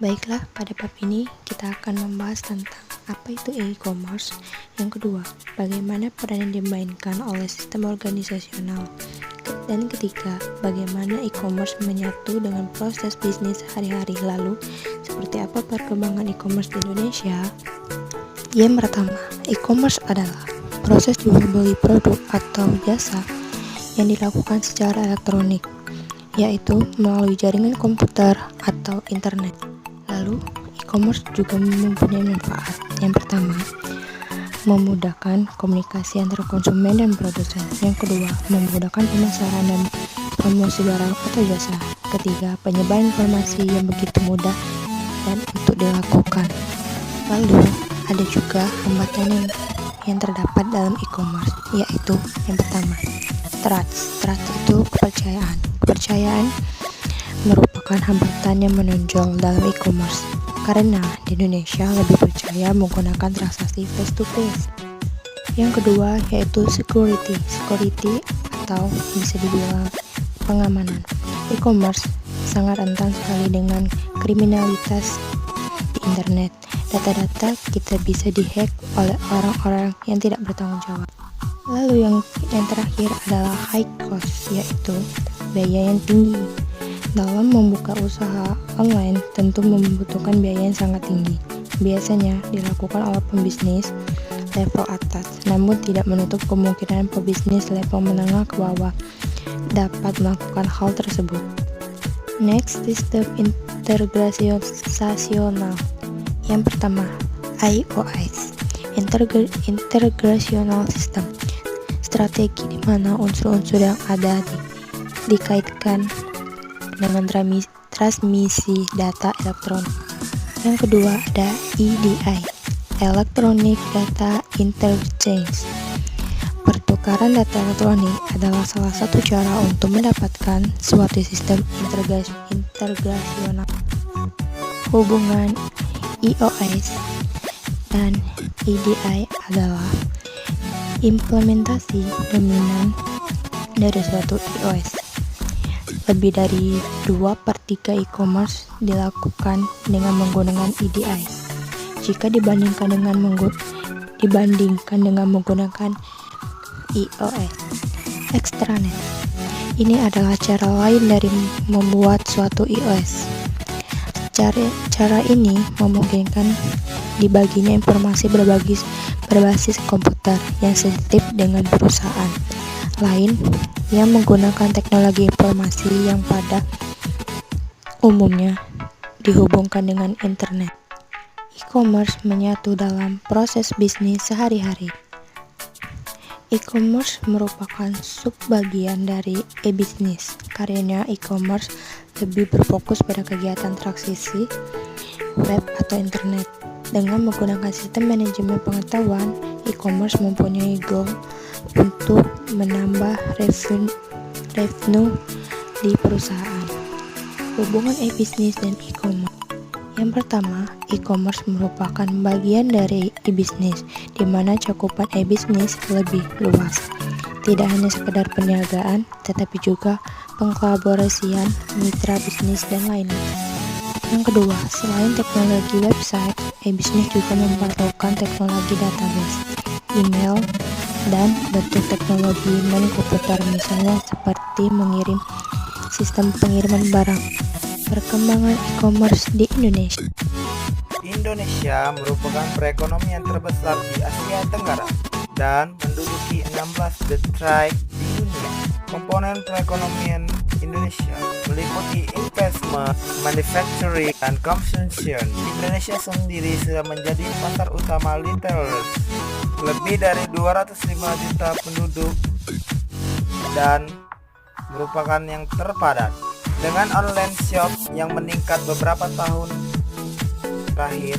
Baiklah, pada bab ini kita akan membahas tentang apa itu e-commerce. Yang kedua, bagaimana peran yang dimainkan oleh sistem organisasional. Dan ketiga, bagaimana e-commerce menyatu dengan proses bisnis sehari-hari. Lalu, seperti apa perkembangan e-commerce di Indonesia? Yang pertama, e-commerce adalah proses jual beli produk atau jasa yang dilakukan secara elektronik, yaitu melalui jaringan komputer atau internet. Lalu, e-commerce juga mempunyai manfaat. Yang pertama, memudahkan komunikasi antara konsumen dan produsen. Yang kedua, memudahkan pemasaran dan promosi barang atau jasa. Ketiga, penyebaran informasi yang begitu mudah dan untuk dilakukan. Lalu, ada juga hambatan yang terdapat dalam e-commerce, yaitu yang pertama, trust. Trust itu kepercayaan. Kepercayaan merupakan hambatan yang menonjol dalam e-commerce karena di Indonesia lebih percaya menggunakan transaksi face to face. Yang kedua yaitu security. Security atau bisa dibilang pengamanan. E-commerce sangat rentan sekali dengan kriminalitas di internet. Data-data kita bisa dihack oleh orang-orang yang tidak bertanggung jawab. Lalu yang terakhir adalah high cost, yaitu biaya yang tinggi. Dalam membuka usaha online tentu membutuhkan biaya yang sangat tinggi. Biasanya dilakukan oleh pembisnis level atas, namun tidak menutup kemungkinan pebisnis level menengah ke bawah dapat melakukan hal tersebut. Next, sistem integrasional. Yang pertama, IOS, Integrational System. Strategi di mana unsur-unsur yang ada dikaitkan dengan transmisi data elektronik. Yang kedua ada EDI, Electronic Data Interchange. Pertukaran data elektronik adalah salah satu cara untuk mendapatkan suatu sistem integrasional. Hubungan EOS dan EDI adalah implementasi dominan dari suatu EOS. Lebih dari 2/3 e-commerce dilakukan dengan menggunakan EDI. Jika dibandingkan dengan menggunakan EOS. Extranet. Ini adalah cara lain dari membuat suatu EOS. Cara ini memungkinkan dibaginya informasi berbasis komputer yang sensitif dengan perusahaan lain yang menggunakan teknologi informasi yang pada umumnya dihubungkan dengan internet. E-commerce menyatu dalam proses bisnis sehari-hari. E-commerce merupakan subbagian dari e-business. Karena e-commerce lebih berfokus pada kegiatan transaksi web atau internet. Dengan menggunakan sistem manajemen pengetahuan, e-commerce mempunyai goal untuk menambah revenue di perusahaan. Hubungan e-business dan e-commerce. Yang pertama, e-commerce merupakan bagian dari e-business, di mana cakupan e-business lebih luas. Tidak hanya sekedar perniagaan, tetapi juga pengkolaborasian, mitra bisnis, dan lainnya. Yang kedua, selain teknologi website, e-business juga memerlukan teknologi database, email, dan bentuk teknologi komputer, misalnya seperti mengirim sistem pengiriman barang. Perkembangan e-commerce di Indonesia. Indonesia merupakan perekonomian terbesar di Asia Tenggara dan menduduki 16 besar di dunia. Komponen perekonomian Indonesia meliputi investment, manufacturing, dan consumption. Indonesia sendiri sudah menjadi pasar utama retailers. Lebih dari 205 juta penduduk dan merupakan yang terpadat. Dengan online shop yang meningkat beberapa tahun terakhir,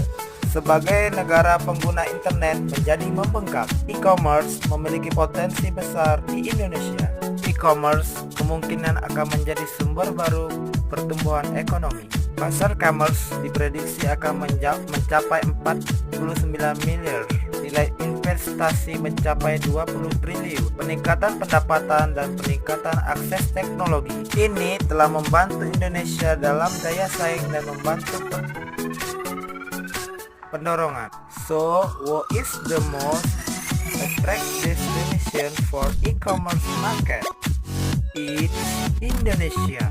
sebagai negara pengguna internet menjadi membengkak. E-commerce memiliki potensi besar di Indonesia. E-commerce kemungkinan akan menjadi sumber baru pertumbuhan ekonomi. Pasar e-commerce diprediksi akan mencapai 49 miliar. Nilai investasi mencapai 20 triliun. Peningkatan pendapatan dan peningkatan akses teknologi ini telah membantu Indonesia dalam daya saing dan membantu pendorongan. So, what is the most attractive destination for e-commerce market? It's Indonesia.